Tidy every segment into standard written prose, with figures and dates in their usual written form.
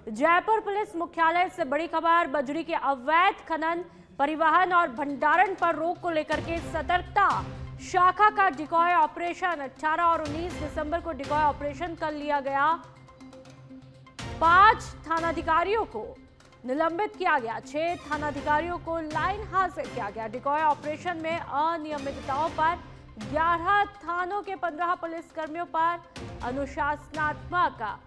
Jaipur police मुख्यालय से बड़ी खबर। बजरी के अवैध खनन, परिवहन और भंडारण पर रोक को लेकर के सतर्कता। शाखा का डिकॉय ऑपरेशन 18 और 19 दिसंबर को डिकॉय ऑपरेशन कर लिया गया। 5 थानाधिकारियों को निलंबित किया गया। 6 थानाधिकारियों को लाइन हाजिर किया गया। डिकॉय ऑपरेशन में अनियमितताओं पर 11 थानों के 15 पुलिसकर्मियों पर अनुशासनात्मक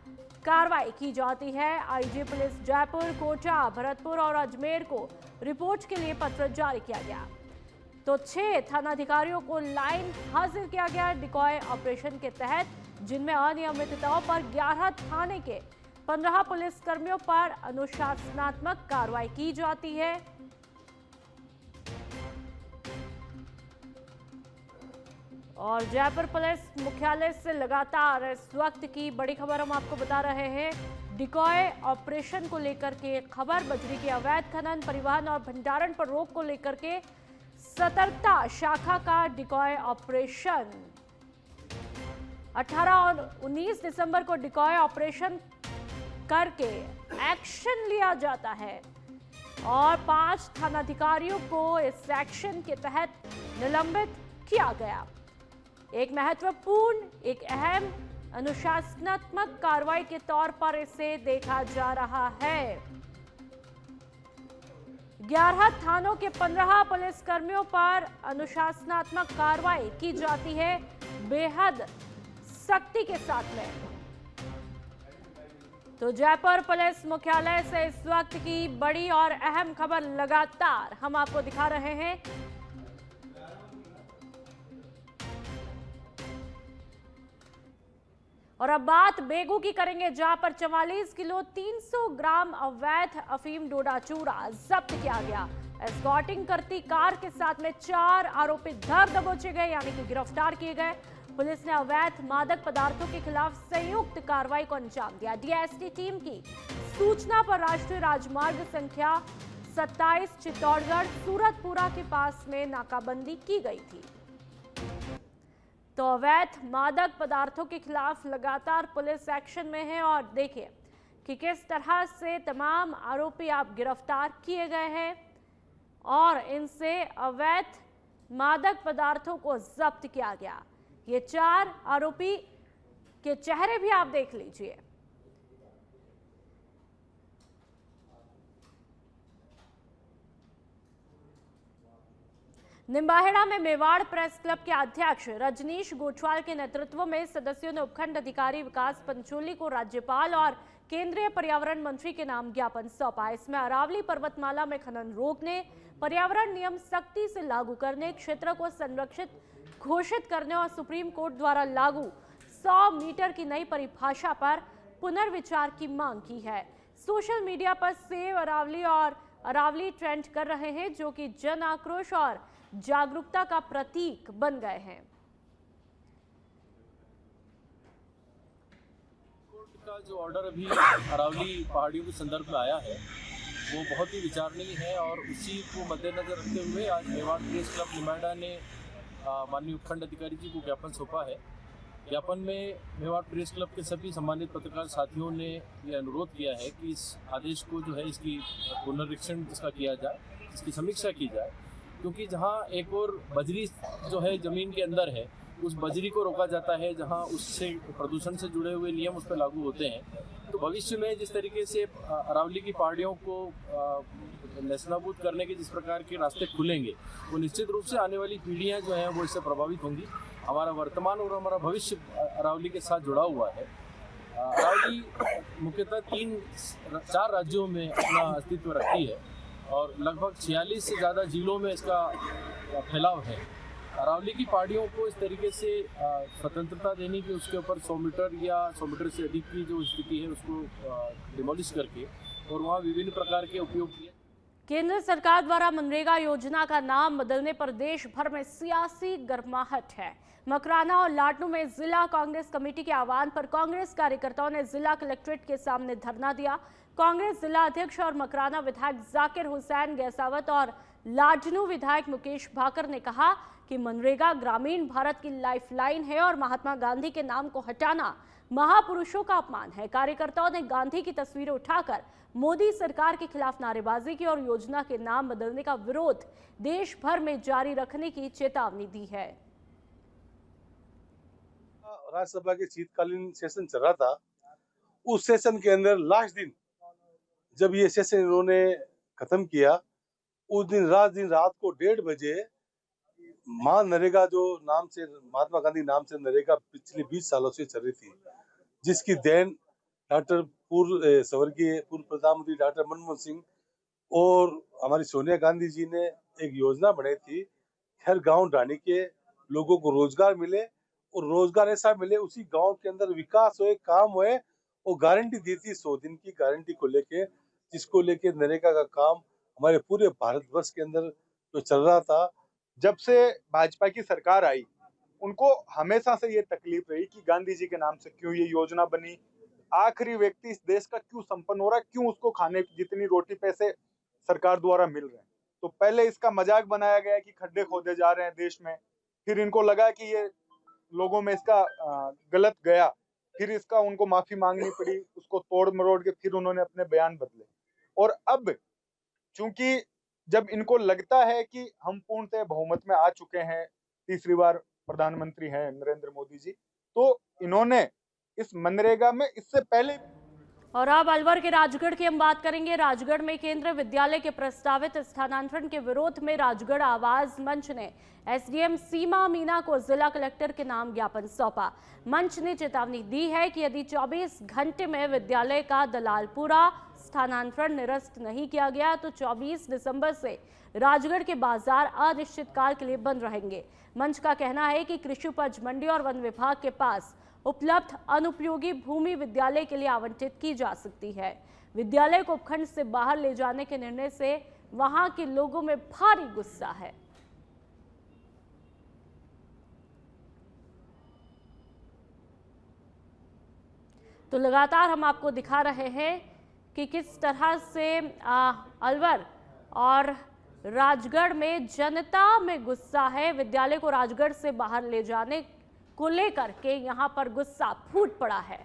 कार्रवाई की जाती है। आईजी पुलिस जयपुर, कोटा, भरतपुर और अजमेर को रिपोर्ट के लिए पत्र जारी किया गया। तो 6 थानाधिकारियों को लाइन हाजिर किया गया डिकॉय ऑपरेशन के तहत, जिनमें अनियमितताओं पर 11 थाने के 15 पुलिसकर्मियों पर अनुशासनात्मक कार्रवाई की जाती है। और जयपुर पुलिस मुख्यालय से लगातार इस वक्त की बड़ी खबर हम आपको बता रहे हैं। डिकॉय ऑपरेशन को लेकर के खबर, बजरी के अवैध खनन, परिवहन और भंडारण पर रोक को लेकर के सतर्कता। शाखा का डिकॉय ऑपरेशन 18 और 19 दिसंबर को डिकॉय ऑपरेशन करके एक्शन लिया जाता है और 5 थानाधिकारियों को इस एक्शन के तहत निलंबित किया गया। एक महत्वपूर्ण, एक अहम अनुशासनात्मक कार्रवाई के तौर पर इसे देखा जा रहा है। 11 थानों के 15 पुलिसकर्मियों पर अनुशासनात्मक कार्रवाई की जाती है बेहद सख्ती के साथ में। तो जयपुर पुलिस मुख्यालय से इस वक्त की बड़ी और अहम खबर लगातार हम आपको दिखा रहे हैं। और अब बात बेगू की करेंगे, जहां पर 44 किलो 300 ग्राम अवैध अफीम डोडा चूरा जब्त किया गया। एस्कॉर्टिंग करती कार के साथ में 4 आरोपी धर दबोचे गए, यानी कि गिरफ्तार किए गए। पुलिस ने अवैध मादक पदार्थों के खिलाफ संयुक्त कार्रवाई को अंजाम दिया। डीएसटी टीम की सूचना पर राष्ट्रीय राजमार्ग संख्या 27 चित्तौड़गढ़ सूरतपुरा के पास में नाकाबंदी की गई थी। तो अवैध मादक पदार्थों के खिलाफ लगातार पुलिस एक्शन में है और देखिए कि किस तरह से तमाम आरोपी आप गिरफ्तार किए गए हैं और इनसे अवैध मादक पदार्थों को जब्त किया गया। ये 4 आरोपी के चेहरे भी आप देख लीजिए। निम्बाहेड़ा में मेवाड़ प्रेस क्लब के अध्यक्ष रजनीश गोठवाल के नेतृत्व में सदस्यों ने उपखंड अधिकारी विकास पंचोली को राज्यपाल और केंद्रीय पर्यावरण मंत्री के नाम ज्ञापन सौंपा। इसमें अरावली पर्वतमाला में खनन रोकने, पर्यावरण नियम सख्ती से लागू करने, क्षेत्र को संरक्षित घोषित करने और सुप्रीम कोर्ट द्वारा लागू 100 मीटर की नई परिभाषा पर पुनर्विचार की मांग की है। सोशल मीडिया पर सेव अरावली और अरावली ट्रेंड कर रहे हैं, जो कि जन आक्रोश और जागरूकता का प्रतीक बन गए हैं। कोर्ट का जो ऑर्डर अभी अरावली पहाड़ियों के संदर्भ में आया है वो बहुत ही विचारणीय है और उसी को मद्देनजर रखते हुए आज मेवाड़ प्रेस क्लब निम्बाहेड़ा ने माननीय उपखंड अधिकारी जी को ज्ञापन सौंपा है। ज्ञापन में मेवाड़ प्रेस क्लब के सभी सम्मानित पत्रकार साथियों ने ये अनुरोध किया है कि इस आदेश को जो है इसकी पुनरीक्षण इसका किया जाए, इसकी समीक्षा की जाए, क्योंकि जहां एक और बजरी जो है ज़मीन के अंदर है, उस बजरी को रोका जाता है, जहां उससे प्रदूषण से जुड़े हुए नियम उस पर लागू होते हैं। तो भविष्य में जिस तरीके से अरावली की पहाड़ियों को नेस्तनाबूद करने के जिस प्रकार के रास्ते खुलेंगे, वो निश्चित रूप से आने वाली पीढ़ियां जो हैं वो इससे प्रभावित होंगी। हमारा वर्तमान और हमारा भविष्य अरावली के साथ जुड़ा हुआ है। अरावली मुख्यतः 3-4 राज्यों में अपना अस्तित्व रखती है और लगभग 46 से ज़्यादा जिलों में इसका फैलाव है। अरावली की पहाड़ियों को इस तरीके से स्वतंत्रता देने की, उसके ऊपर 100 मीटर या 100 मीटर से अधिक की जो स्थिति है उसको डिमोलिश करके और वहाँ विभिन्न प्रकार के उपयोग किए। केंद्र सरकार द्वारा मनरेगा योजना का नाम बदलने पर देश भर में सियासी गर्माहट है। मकराना और लाटू में जिला कांग्रेस कमेटी के आह्वान पर कांग्रेस कार्यकर्ताओं ने जिला कलेक्ट्रेट के सामने धरना दिया। कांग्रेस जिला अध्यक्ष और मकराना विधायक जाकिर हुसैन गैसावत और लाडनू विधायक मुकेश भाकर ने कहा कि मनरेगा ग्रामीण भारत की लाइफलाइन है और महात्मा गांधी के नाम को हटाना महापुरुषों का अपमान है। कार्यकर्ताओं ने गांधी की तस्वीरें उठाकर मोदी सरकार के खिलाफ नारेबाजी की और योजना के नाम बदलने का विरोध देश भर में जारी रखने की चेतावनी दी है। राज्यसभा के शीतकालीन सेशन चल रहा था, उस सेशन के अंदर लास्ट दिन जब ये सेशन इन्होंने खत्म किया, उस दिन रात को 1:30 बजे मनरेगा जो नाम से महात्मा गांधी नाम से नरेगा पिछले 20 सालों से चल रही थी, जिसकी देन डॉक्टर स्वर्गीय पूर्व प्रधानमंत्री डॉक्टर मनमोहन सिंह और हमारी सोनिया गांधी जी ने एक योजना बनाई थी, हर गांव ढाणी के लोगों को रोजगार मिले और रोजगार ऐसा मिले उसी गांव के अंदर विकास होए, काम होए, और गारंटी दी थी 100 दिन की गारंटी को लेके, जिसको लेके नरेगा का काम हमारे पूरे भारतवर्ष के अंदर जो चल रहा था। जब से भाजपा की सरकार आई, उनको हमेशा से ये तकलीफ रही कि गांधी जी के नाम से क्यों ये योजना बनी, आखिरी व्यक्ति इस देश का क्यों संपन्न हो रहा है, क्यों उसको खाने जितनी रोटी पैसे सरकार द्वारा मिल रहे हैं। तो पहले इसका मजाक बनाया गया कि खड्डे खोदे जा रहे हैं देश में, फिर इनको लगा कि ये लोगों में इसका गलत गया, फिर इसका उनको माफी मांगनी पड़ी, उसको तोड़ मरोड़ के फिर उन्होंने अपने बयान बदले। और अब चूंकि जब इनको लगता है कि हम पूर्णतः बहुमत में आ चुके हैं, तीसरी बार प्रधानमंत्री हैं नरेंद्र मोदी जी, तो इन्होंने इस मनरेगा में इससे पहले। और अब अलवर के राजगढ़ की हम बात करेंगे। राजगढ़ में केंद्रीय विद्यालय के प्रस्तावित स्थानांतरण के विरोध में राजगढ़ आवाज मंच ने एसडीएम सीमा मीना को जिला कलेक्टर के नाम ज्ञापन सौंपा। मंच ने चेतावनी दी है कि यदि 24 घंटे में विद्यालय का दलालपुरा स्थानांतरण निरस्त नहीं किया गया तो 24 दिसंबर से राजगढ़ के बाजार अनिश्चितकाल के लिए बंद रहेंगे। मंच का कहना है कि कृषि उपज मंडी और वन विभाग के पास उपलब्ध अनुपयोगी भूमि विद्यालय के लिए आवंटित की जा सकती है। विद्यालय को उपखंड से बाहर ले जाने के निर्णय से वहां के लोगों में भारी गुस्सा है। तो लगातार हम आपको दिखा रहे हैं कि किस तरह से अलवर और राजगढ़ में जनता में गुस्सा है। विद्यालय को राजगढ़ से बाहर ले जाने को लेकर के यहां पर गुस्सा फूट पड़ा है।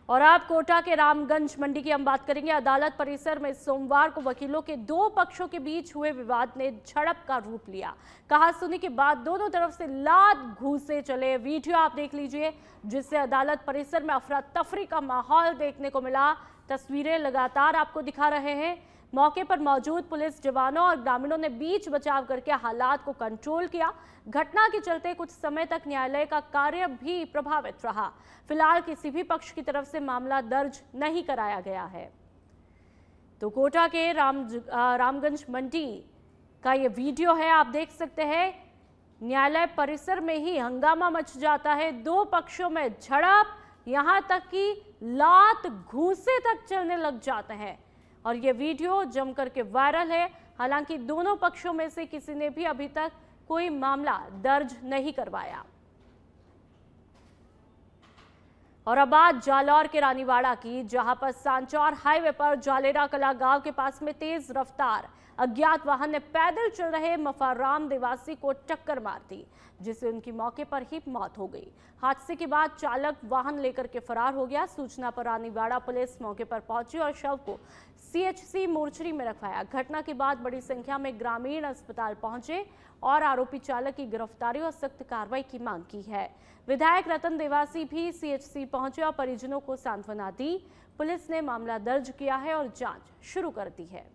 और आप कोटा के रामगंज मंडी की हम बात करेंगे। अदालत परिसर में सोमवार को वकीलों के दो पक्षों के बीच हुए विवाद ने झड़प का रूप लिया। कहा सुनी के बाद दोनों तरफ से लात घूंसे चले। वीडियो आप देख लीजिए, जिससे अदालत परिसर में अफरा तफरी का माहौल देखने को मिला। तस्वीरें लगातार आपको दिखा रहे हैं। मौके पर मौजूद पुलिस जवानों और ग्रामीणों ने बीच बचाव करके हालात को कंट्रोल किया। घटना के चलते कुछ समय तक न्यायालय का कार्य भी प्रभावित रहा। फिलहाल किसी भी पक्ष की तरफ से मामला दर्ज नहीं कराया गया है। तो कोटा के रामगंज मंडी का ये वीडियो है, आप देख सकते हैं। न्यायालय परिसर में ही हंगामा मच जाता है, दो पक्षों में झड़प, यहां तक कि लात घूंसे तक चलने लग जाते हैं। और ये वीडियो जमकर के वायरल है। हालांकि दोनों पक्षों में से किसी ने भी अभी तक कोई मामला दर्ज नहीं करवाया। और अब बात जालौर के रानीवाड़ा की, जहां पर सांचौर हाईवे पर जालेरा कला गांव के पास में तेज रफ्तार अज्ञात वाहन ने पैदल चल रहे मफाराम निवासी को टक्कर मार दी, जिससे उनकी मौके पर ही मौत हो गई। हादसे के बाद चालक वाहन लेकर के फरार हो गया। सूचना पर रानीवाड़ा पुलिस मौके पर पहुंची और शव को सीएचसी मोर्चरी में रखवाया। घटना के बाद बड़ी संख्या में ग्रामीण अस्पताल पहुंचे और आरोपी चालक की गिरफ्तारी और सख्त कार्रवाई की मांग की है। विधायक रतन देवासी भी सीएचसी पहुंचे और परिजनों को सांत्वना दी। पुलिस ने मामला दर्ज किया है और जांच शुरू कर दी है।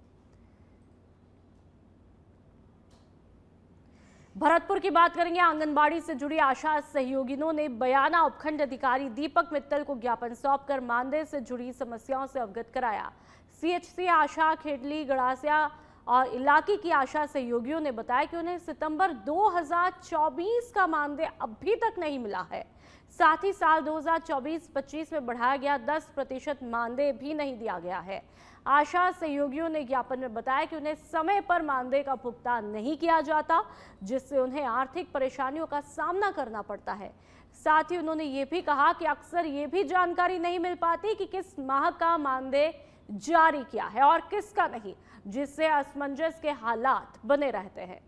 भरतपुर की बात करेंगे। आंगनबाड़ी से जुड़ी आशा सहयोगिनों ने बयाना उपखंड अधिकारी दीपक मित्तल को ज्ञापन सौंपकर मानदेय से जुड़ी समस्याओं से अवगत कराया। सीएचसी आशा खेडली गड़ासिया और इलाके की आशा सहयोगियों ने बताया कि उन्हें सितंबर 2024 का मानदेय अभी तक नहीं मिला है। साथ ही साल 2024-25 में बढ़ाया गया 10% मानदेय भी नहीं दिया गया है। आशा सहयोगियों ने ज्ञापन में बताया कि उन्हें समय पर मानदेय का भुगतान नहीं किया जाता, जिससे उन्हें आर्थिक परेशानियों का सामना करना पड़ता है। साथ ही उन्होंने ये भी कहा कि अक्सर ये भी जानकारी नहीं मिल पाती कि किस माह का मानदेय जारी किया है और किसका नहीं, जिससे असमंजस के हालात बने रहते हैं।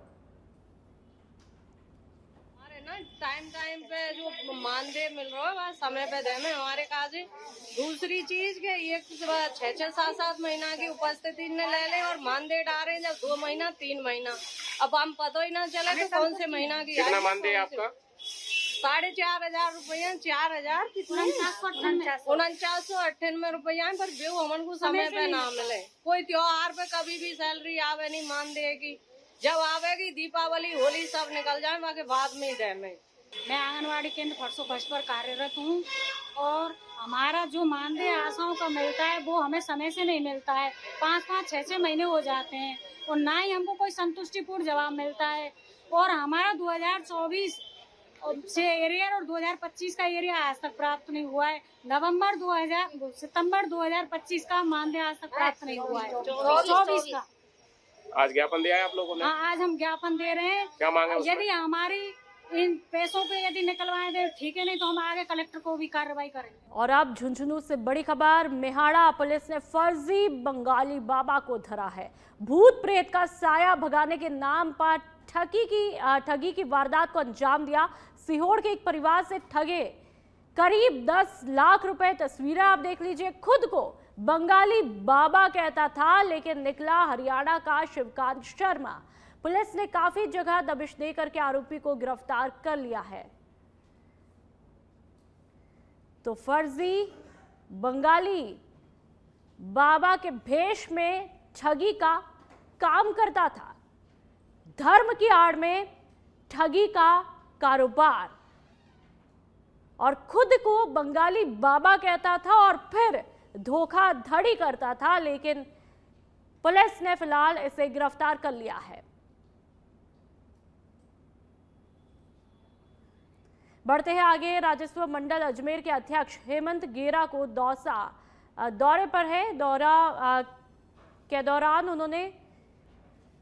हमारे ना टाइम पे जो मानदेय मिल रहा है वह समय पे दे में हमारे काज है। दूसरी चीज के ये 6-7 महीना की उपस्थिति ने ले ले और मानदेय डाले जब 2 महीना 3 महीना, अब हम पता ही ना चले तो कौन से महीना की। कितना मानदेय आपका? 4,500 रुपया, 4,000 कितना 4998 रुपया पर व्यू हमन को समय पे ना मिले। कोई त्योहार पे कभी भी सैलरी आवे नहीं मानदेय की, जब आवेगी दीपावली होली सब निकल जाए बाकी बाद में ही दे में। मैं आंगनवाड़ी केंद्र फरसो फर्श पर कार्यरत हूँ और हमारा जो मानदेय आशाओं का मिलता है वो हमें समय से नहीं मिलता है। 5-5, 6-6 महीने हो जाते हैं और ना ही हमको कोई संतुष्टिपूर्ण जवाब मिलता है। और हमारा 2024 से एरियर और 2025 का एरिया आज तक प्राप्त नहीं हुआ है। सितंबर 2025 का मानदेय आज तक प्राप्त नहीं हुआ है। 24 का आज ज्ञापन दिया है आप लोगों ने? हाँ, आज हम ज्ञापन दे रहे हैं। क्या मांगा? यदि हमारी इन पैसों पे यदि निकलवाए दे ठीक है, नहीं तो हम आगे कलेक्टर को भी कार्रवाई करेंगे। और अब झुंझुनू से बड़ी खबर, मेहाड़ा पुलिस ने फर्जी बंगाली बाबा को धरा है। भूत प्रेत का साया भगाने के नाम पर ठगी की वारदात को अंजाम दिया। सीहोर के एक परिवार से ठगे करीब 10 लाख रुपए। तस्वीरें आप देख लीजिए। खुद को बंगाली बाबा कहता था लेकिन निकला हरियाणा का शिवकांत शर्मा। पुलिस ने काफी जगह दबिश देकर के आरोपी को गिरफ्तार कर लिया है। तो फर्जी बंगाली बाबा के भेष में ठगी का काम करता था। धर्म की आड़ में ठगी का कारोबार और खुद को बंगाली बाबा कहता था और फिर धोखाधड़ी करता था, लेकिन पुलिस ने फिलहाल इसे गिरफ्तार कर लिया है। बढ़ते हैं आगे। राजस्व मंडल अजमेर के अध्यक्ष हेमंत गेरा को दौरे पर है। के दौरान उन्होंने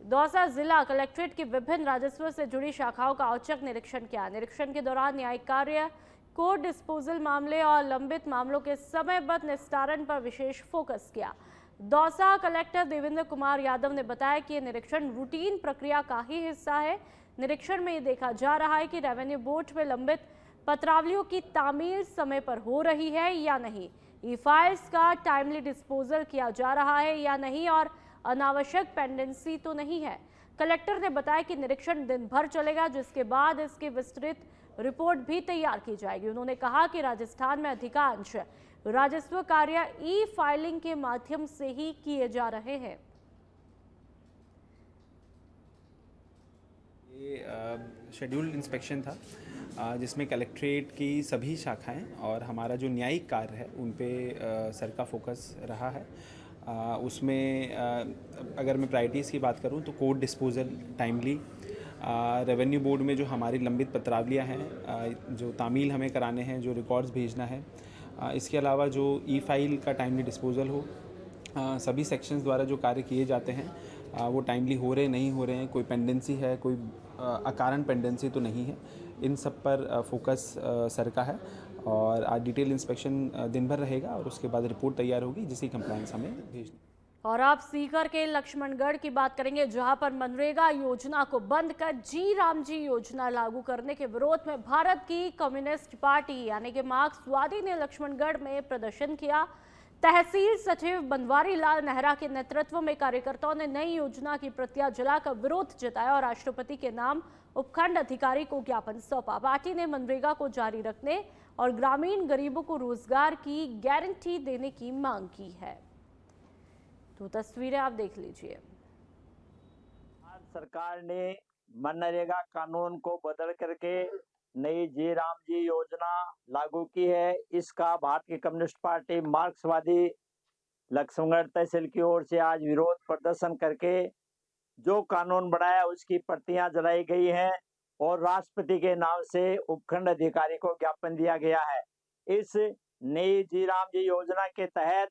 दौसा जिला कलेक्ट्रेट की विभिन्न राजस्व से जुड़ी शाखाओं का औचक निरीक्षण किया। निरीक्षण के दौरान न्यायिक कार्य, कोर्ट डिस्पोजल मामले और लंबित मामलों के समयबद्ध निस्तारण पर विशेष फोकस किया। दौसा कलेक्टर देवेंद्र कुमार यादव ने बताया कि यह निरीक्षण रूटीन प्रक्रिया का ही हिस्सा है। निरीक्षण में ये देखा जा रहा है कि रेवेन्यू बोर्ड में लंबित पत्रावलियों की तामील समय पर हो रही है या नहीं, ई फाइल्स का टाइमली डिस्पोजल किया जा रहा है या नहीं और अनावश्यक पेंडेंसी तो नहीं है। कलेक्टर ने बताया कि निरीक्षण दिन भर चलेगा, जिसके बाद इसकी विस्तृत रिपोर्ट भी तैयार की जाएगी। उन्होंने कहा कि राजस्थान में अधिकांश राजस्व कार्य ई फाइलिंग के माध्यम से ही किए जा रहे हैं। ये शेड्यूल्ड इंस्पेक्शन था जिसमें कलेक्ट्रेट की सभी शाखाएं और हमारा जो न्यायिक कार्य है उन पे सर का फोकस रहा है। उसमें अगर मैं प्रायोरिटीज़ की बात करूं तो court disposal timely, revenue board में जो हमारी लंबित पत्रावलियां हैं, जो तामील हमें कराने हैं, जो रिकॉर्ड्स भेजना है, इसके अलावा जो ई फाइल का टाइमली डिस्पोजल हो, सभी सेक्शंस द्वारा जो कार्य किए जाते हैं वो टाइमली हो रहे नहीं हो रहे हैं, कोई पेंडेंसी है, कोई अकारण पेंडेंसी तो नहीं है, इन सब पर फोकस सर का है। और आज डिटेल इंस्पेक्शन दिन भर रहेगा और उसके बाद रिपोर्ट तैयार होगी जिसकी कंप्लायंस हमें भेजनी। और आप सीकर के लक्ष्मणगढ़ की बात करेंगे, जहां पर मनरेगा योजना को बंद कर जी राम जी योजना लागू करने के विरोध में भारत की कम्युनिस्ट पार्टी यानी कि मार्क्सवादी ने लक्ष्मणगढ़ में प्रदर्शन किया। तहसील सचिव बनवारी लाल नेहरा के नेतृत्व में कार्यकर्ताओं ने नई योजना की प्रतियां जलाकर विरोध जताया और राष्ट्रपति के नाम उपखंड अधिकारी को ज्ञापन सौंपा। पार्टी ने मनरेगा को जारी रखने और ग्रामीण गरीबों को रोजगार की गारंटी देने की मांग की है। तो तस्वीरें आप देख लीजिए। सरकार ने मनरेगा कानून को बदल करके नई जी राम जी योजना लागू की है। इसका भारतीय कम्युनिस्ट पार्टी मार्क्सवादी लक्ष्मणगढ़ तहसील की ओर से आज विरोध प्रदर्शन करके जो कानून बनाया उसकी प्रतियां जलाई गई हैं और राष्ट्रपति के नाम से उपखंड अधिकारी को ज्ञापन दिया गया है। इस नई जी राम जी योजना के तहत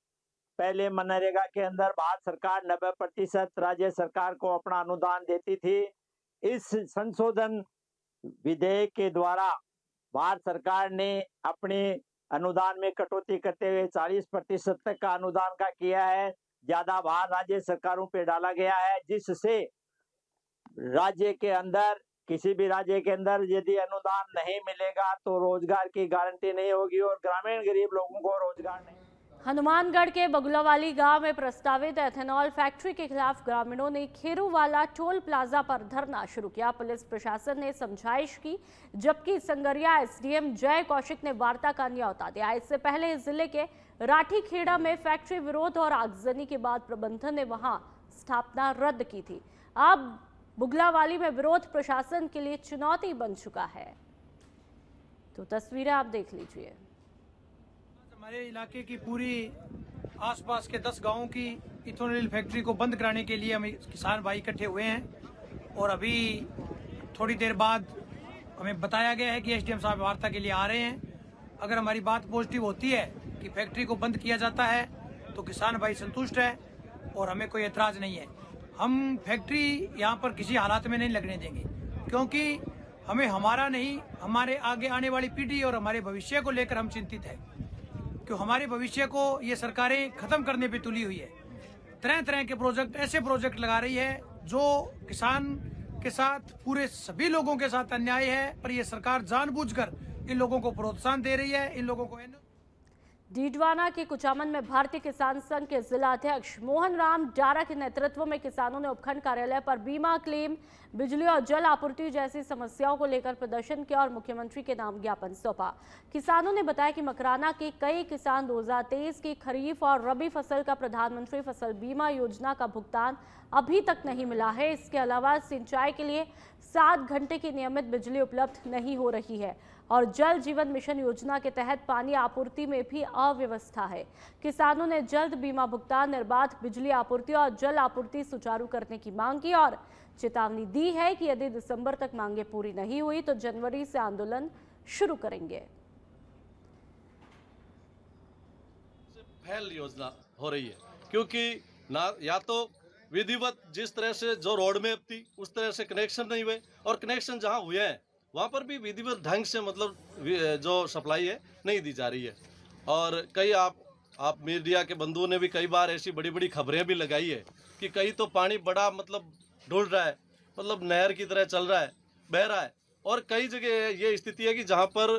पहले मनरेगा के अंदर भारत सरकार 90% राज्य सरकार को अपना अनुदान देती थी। इस संशोधन विधेयक के द्वारा भारत सरकार ने अपने अनुदान में कटौती करते हुए 40% तक का अनुदान का किया है। ज्यादा भार राज्य सरकारों पे डाला गया है, जिससे राज्य के अंदर किसी भी राज्य के अंदर यदि अनुदान नहीं मिलेगा तो रोजगार की गारंटी नहीं होगी और ग्रामीण गरीब लोगों को रोजगार नहीं। हनुमानगढ़ के बगुलावाली गांव में प्रस्तावित एथेनॉल फैक्ट्री के खिलाफ ग्रामीणों ने खेरूवाला टोल प्लाजा पर धरना शुरू किया। पुलिस प्रशासन ने समझाइश की, जबकि संगरिया एसडीएम जय कौशिक ने वार्ता का न्योता दिया। इससे पहले जिले के राठीखेड़ा में फैक्ट्री विरोध और आगजनी के बाद प्रबंधन ने वहां स्थापना रद्द की थी। अब बुगलावाली में विरोध प्रशासन के लिए चुनौती बन चुका है। तो तस्वीरें आप देख लीजिए। हमारे इलाके की पूरी आसपास के 10 गांवों की इथेनॉल फैक्ट्री को बंद कराने के लिए हम किसान भाई इकट्ठे हुए हैं और अभी थोड़ी देर बाद हमें बताया गया है कि एसडीएम साहब वार्ता के लिए आ रहे हैं। अगर हमारी बात पॉजिटिव होती है कि फैक्ट्री को बंद किया जाता है तो किसान भाई संतुष्ट है और हमें कोई एतराज नहीं है। हम फैक्ट्री यहाँ पर किसी हालात में नहीं लगने देंगे, क्योंकि हमें हमारा नहीं, हमारे आगे आने वाली पीढ़ी और हमारे भविष्य को लेकर हम चिंतित हैं। क्यों हमारे भविष्य को ये सरकारें खत्म करने पे तुली हुई है। तरह तरह के प्रोजेक्ट, ऐसे प्रोजेक्ट लगा रही है जो किसान के साथ, पूरे सभी लोगों के साथ अन्याय है, पर ये सरकार जानबूझकर इन लोगों को प्रोत्साहन दे रही है। इन लोगों को डीडवाना के कुचामन में भारतीय किसान संघ के जिला अध्यक्ष मोहन राम डारा के नेतृत्व में किसानों ने उपखंड कार्यालय पर बीमा क्लेम, बिजली और जल आपूर्ति जैसी समस्याओं को लेकर प्रदर्शन किया और मुख्यमंत्री के नाम ज्ञापन सौंपा। किसानों ने बताया कि मकराना के कई किसान 2023 की खरीफ और रबी फसल का प्रधानमंत्री फसल बीमा योजना का भुगतान अभी तक नहीं मिला है। इसके अलावा सिंचाई के लिए 7 घंटे की नियमित बिजली उपलब्ध नहीं हो रही है और जल जीवन मिशन योजना के तहत पानी आपूर्ति में भी अव्यवस्था है। किसानों ने जल्द बीमा भुगतान, निर्बाध बिजली आपूर्ति और जल आपूर्ति सुचारू करने की मांग की और चेतावनी दी है कि यदि दिसंबर तक मांगे पूरी नहीं हुई तो जनवरी से आंदोलन शुरू करेंगे। फैल योजना हो रही है, क्योंकि ना या तो विधिवत जिस तरह से जो रोड मैप थी उस तरह से कनेक्शन नहीं हुए, और कनेक्शन जहां हुए हैं वहाँ पर भी विधिवत ढंग से मतलब जो सप्लाई है नहीं दी जा रही है। और कई आप मीडिया के बंधुओं ने भी कई बार ऐसी बड़ी बड़ी खबरें भी लगाई है कि कहीं तो पानी बड़ा मतलब ढुल रहा है, मतलब नहर की तरह चल रहा है, बह रहा है, और कई जगह ये स्थिति है कि जहाँ पर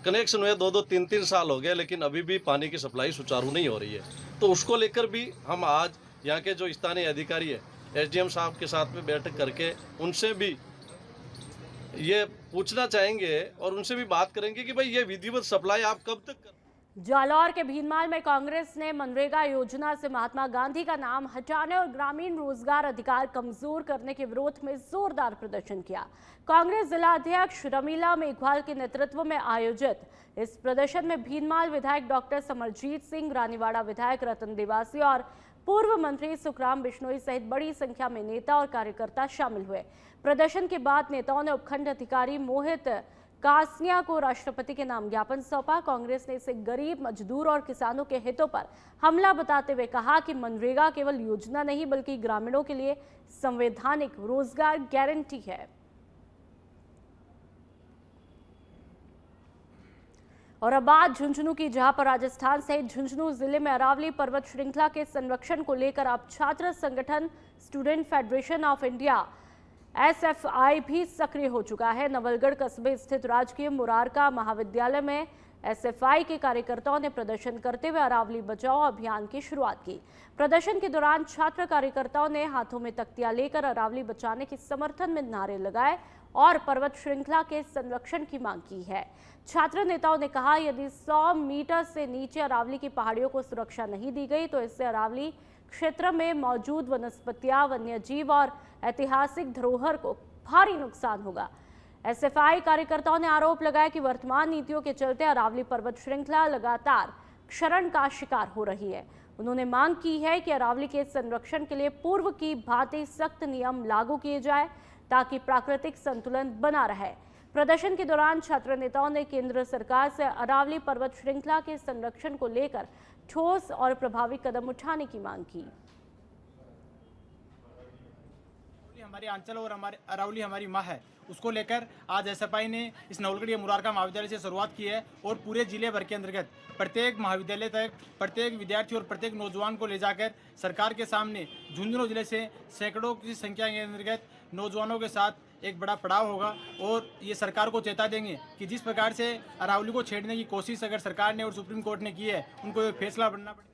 कनेक्शन हुए 2-2, 3-3 साल हो गए लेकिन अभी भी पानी की सप्लाई सुचारू नहीं हो रही है। तो उसको लेकर भी हम आज यहाँ के जो स्थानीय अधिकारी है एसडीएम साहब के साथ में बैठक करके उनसे भी ये पूछना चाहेंगे और उनसे भी बात करेंगे कि भाई ये विधिवत सप्लाई आप कब तक कर। जालौर के भीनमाल में कांग्रेस ने मनरेगा योजना से महात्मा गांधी का नाम हटाने और ग्रामीण रोजगार अधिकार कमजोर करने के विरोध में जोरदार प्रदर्शन किया। कांग्रेस जिला अध्यक्ष रमीला मेघवाल के नेतृत्व में आयोजित इस प्रदर्शन में भीनमाल विधायक डॉक्टर समरजीत सिंह, रानीवाड़ा विधायक रतन देवासी और पूर्व मंत्री सुखराम बिश्नोई सहित बड़ी संख्या में नेता और कार्यकर्ता शामिल हुए। प्रदर्शन के बाद नेताओं ने उपखंड अधिकारी मोहित कासनिया को राष्ट्रपति के नाम ज्ञापन सौंपा। कांग्रेस ने इसे गरीब, मजदूर और किसानों के हितों पर हमला बताते हुए कहा कि मनरेगा केवल योजना नहीं बल्कि ग्रामीणों के लिए संवैधानिक रोजगार गारंटी है। और अब बात झुंझुनू की, जहां पर राजस्थान सहित झुंझुनू जिले में अरावली पर्वत श्रृंखला के संरक्षण को लेकर अब छात्र संगठन student federation of India SFI भी सक्रिय हो चुका है। नवलगढ़ कस्बे स्थित राजकीय मुरारका महाविद्यालय में एसएफआई के कार्यकर्ताओं ने प्रदर्शन करते हुए अरावली बचाओ अभियान की शुरुआत की। प्रदर्शन के दौरान छात्र कार्यकर्ताओं ने हाथों में तख्तियां लेकर अरावली बचाने के समर्थन में नारे लगाए और पर्वत श्रृंखला के संरक्षण की मांग की है। छात्र नेताओं ने कहा, यदि 100 मीटर से नीचे अरावली की पहाड़ियों को सुरक्षा नहीं दी गई तो इससे अरावली क्षेत्र में मौजूद वनस्पतियां, वन्यजीव और ऐतिहासिक धरोहर को भारी नुकसान होगा। एसएफआई कार्यकर्ताओं ने आरोप लगाया कि वर्तमान नीतियों के चलते अरावली पर्वत श्रृंखला लगातार क्षरण का शिकार हो रही है। उन्होंने मांग की है कि अरावली के संरक्षण के लिए पूर्व की भांति सख्त नियम लागू किए जाए ताकि प्राकृतिक संतुलन बना रहे। प्रदर्शन के दौरान छात्र नेताओं ने केंद्र सरकार से अरावली पर्वत श्रृंखला के संरक्षण को लेकर ठोस और प्रभावी कदम उठाने की मांग की। हमारे अंचल और हमारे अरावली हमारी माँ है, उसको लेकर आज एसएफआई ने इस नवलगढ़ मुरारका महाविद्यालय से शुरुआत की है और पूरे जिले भर के अंतर्गत प्रत्येक महाविद्यालय तक प्रत्येक विद्यार्थी और प्रत्येक नौजवान को ले जाकर सरकार के सामने झुंझुनू जिले से सैकड़ों की संख्या के अंतर्गत नौजवानों के साथ एक बड़ा पड़ाव होगा और ये सरकार को चेता देंगे कि जिस प्रकार से अरावली को छेड़ने की कोशिश अगर सरकार ने और सुप्रीम कोर्ट ने की है, उनको एक फैसला बनना पड़ेगा।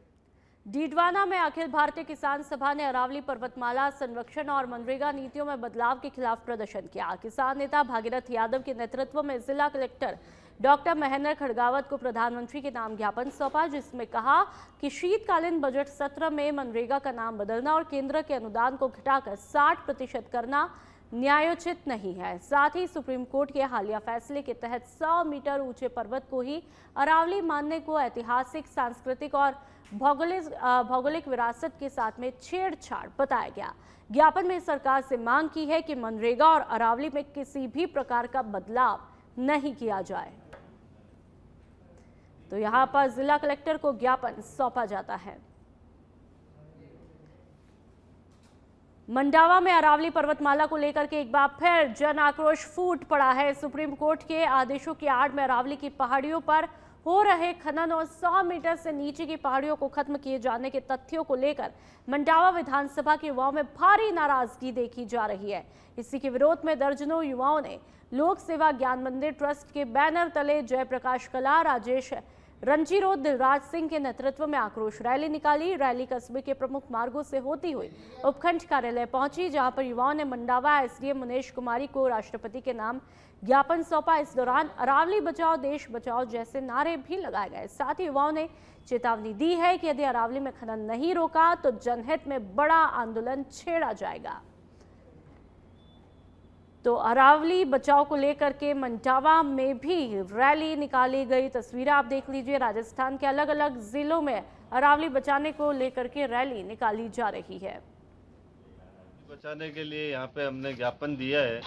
डीडवाना में अखिल भारतीय किसान सभा ने अरावली पर्वतमाला संरक्षण और मनरेगा नीतियों में बदलाव के खिलाफ प्रदर्शन किया। किसान नेता भागीरथ यादव के नेतृत्व में जिला कलेक्टर डॉक्टर महेंद्र खड़गावत को प्रधानमंत्री के नाम ज्ञापन सौंपा, जिसमें कहा कि शीतकालीन बजट सत्र में मनरेगा का नाम बदलना और केंद्र के अनुदान को घटाकर 60% करना न्यायोचित नहीं है। साथ ही सुप्रीम कोर्ट के हालिया फैसले के तहत 100 मीटर ऊंचे पर्वत को ही अरावली मानने को ऐतिहासिक, सांस्कृतिक और भौगोलिक विरासत के साथ में छेड़छाड़ बताया गया। ज्ञापन में सरकार से मांग की है कि मनरेगा और अरावली में किसी भी प्रकार का बदलाव नहीं किया जाए। तो यहां पर जिला कलेक्टर को ज्ञापन सौंपा जाता है। मंडावा में अरावली पर्वतमाला को लेकर के एक बार फिर जन आक्रोश फूट पड़ा है। सुप्रीम कोर्ट के आदेशों की आड़ में अरावली की पहाड़ियों पर हो रहे खनन और 100 मीटर से नीचे की पहाड़ियों को खत्म किए जाने के तथ्यों को लेकर मंडावा विधानसभा के युवाओं में भारी नाराजगी देखी जा रही है। इसी के विरोध में दर्जनों युवाओं ने लोक सेवा ज्ञान मंदिर ट्रस्ट के बैनर तले जयप्रकाश कला, राजेश रंजीरोद, दिलराज सिंह के नेतृत्व में आक्रोश रैली निकाली। रैली कस्बे के प्रमुख मार्गों से होती हुई उपखंड कार्यालय पहुंची, जहां पर युवाओं ने मंडावा एसडीएम मुनेश कुमारी को राष्ट्रपति के नाम ज्ञापन सौंपा। इस दौरान अरावली बचाओ देश बचाओ जैसे नारे भी लगाए गए। साथ ही युवाओं ने चेतावनी दी है कि यदि अरावली में खनन नहीं रोका तो जनहित में बड़ा आंदोलन छेड़ा जाएगा। तो अरावली बचाओ को लेकर के मंडावा में भी रैली निकाली गई। तस्वीरें आप देख लीजिए। राजस्थान के अलग अलग जिलों में अरावली बचाने को लेकर के रैली निकाली जा रही है। बचाने के लिए यहाँ पे हमने ज्ञापन दिया है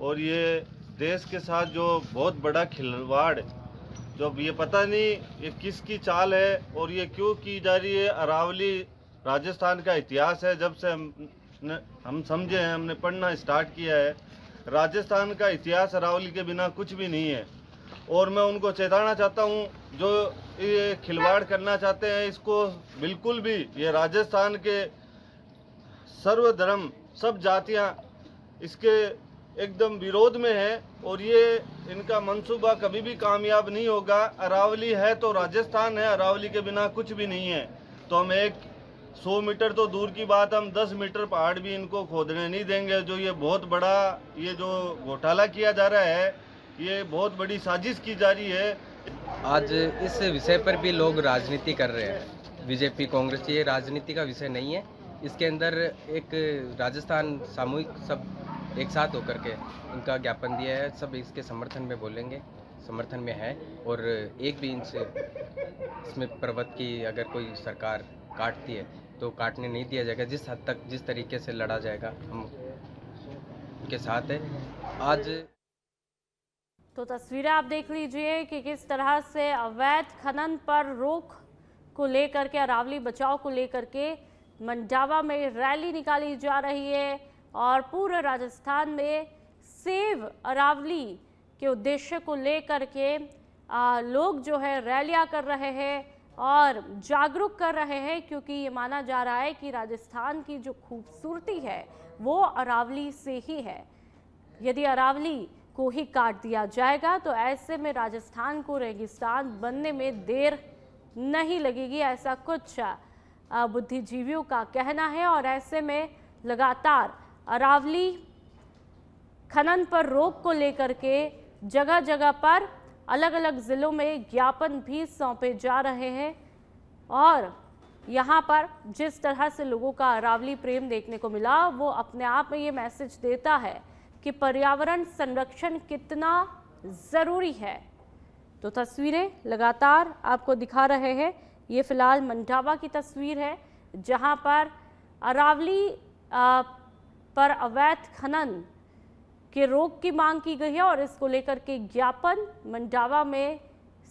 और ये देश के साथ जो बहुत बड़ा खिलवाड़, जो ये पता नहीं ये किसकी चाल है और ये क्यों की जा रही है। अरावली राजस्थान का इतिहास है, जब से हम समझे हैं, हमने पढ़ना स्टार्ट किया है। राजस्थान का इतिहास अरावली के बिना कुछ भी नहीं है और मैं उनको चेताना चाहता हूँ, जो ये खिलवाड़ करना चाहते हैं इसको बिल्कुल भी, ये राजस्थान के सर्वधर्म सब जातियाँ इसके एकदम विरोध में है और ये इनका मंसूबा कभी भी कामयाब नहीं होगा। अरावली है तो राजस्थान है, अरावली के बिना कुछ भी नहीं है। तो हम 100 मीटर तो दूर की बात, हम 10 मीटर पहाड़ भी इनको खोदने नहीं देंगे। जो ये बहुत बड़ा ये जो घोटाला किया जा रहा है, ये बहुत बड़ी साजिश की जा रही है। आज इस विषय पर भी लोग राजनीति कर रहे हैं। बीजेपी कांग्रेस, ये राजनीति का विषय नहीं है। इसके अंदर एक राजस्थान सामूहिक सब एक साथ होकर के इनका ज्ञापन दिया है। सब इसके समर्थन में बोलेंगे, समर्थन में है। और एक भी इंच इसमें पर्वत की अगर कोई सरकार काटती है तो काटने नहीं दिया जाएगा। जिस हद तक, जिस तरीके से लड़ा जाएगा, हम उनके साथ है। आज तो तस्वीरें आप देख लीजिए कि किस तरह से अवैध खनन पर रोक को लेकर के, अरावली बचाओ को लेकर के मंडावा में रैली निकाली जा रही है और पूरे राजस्थान में सेव अरावली के उद्देश्य को लेकर के लोग जो है रैलियां कर रहे हैं और जागरूक कर रहे हैं, क्योंकि ये माना जा रहा है कि राजस्थान की जो खूबसूरती है वो अरावली से ही है। यदि अरावली को ही काट दिया जाएगा तो ऐसे में राजस्थान को रेगिस्तान बनने में देर नहीं लगेगी, ऐसा कुछ बुद्धिजीवियों का कहना है। और ऐसे में लगातार अरावली खनन पर रोक को लेकर के जगह जगह पर अलग अलग जिलों में ज्ञापन भी सौंपे जा रहे हैं। और यहाँ पर जिस तरह से लोगों का अरावली प्रेम देखने को मिला, वो अपने आप में ये मैसेज देता है कि पर्यावरण संरक्षण कितना ज़रूरी है। तो तस्वीरें लगातार आपको दिखा रहे हैं। ये फिलहाल मंडावा की तस्वीर है, जहाँ पर अरावली पर अवैध खनन के रोक की मांग की गई है और इसको लेकर के ज्ञापन मंडावा में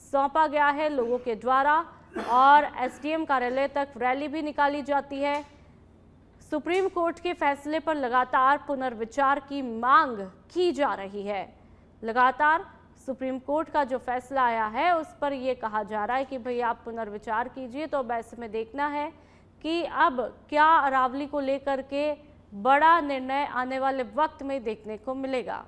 सौंपा गया है लोगों के द्वारा और एसडीएम कार्यालय तक रैली भी निकाली जाती है। सुप्रीम कोर्ट के फैसले पर लगातार पुनर्विचार की मांग की जा रही है। लगातार सुप्रीम कोर्ट का जो फैसला आया है उस पर यह कहा जा रहा है कि भाई आप पुनर्विचार कीजिए। तो अब ऐसे में देखना है कि अब क्या अरावली को लेकर के बड़ा निर्णय आने वाले वक्त में देखने को मिलेगा।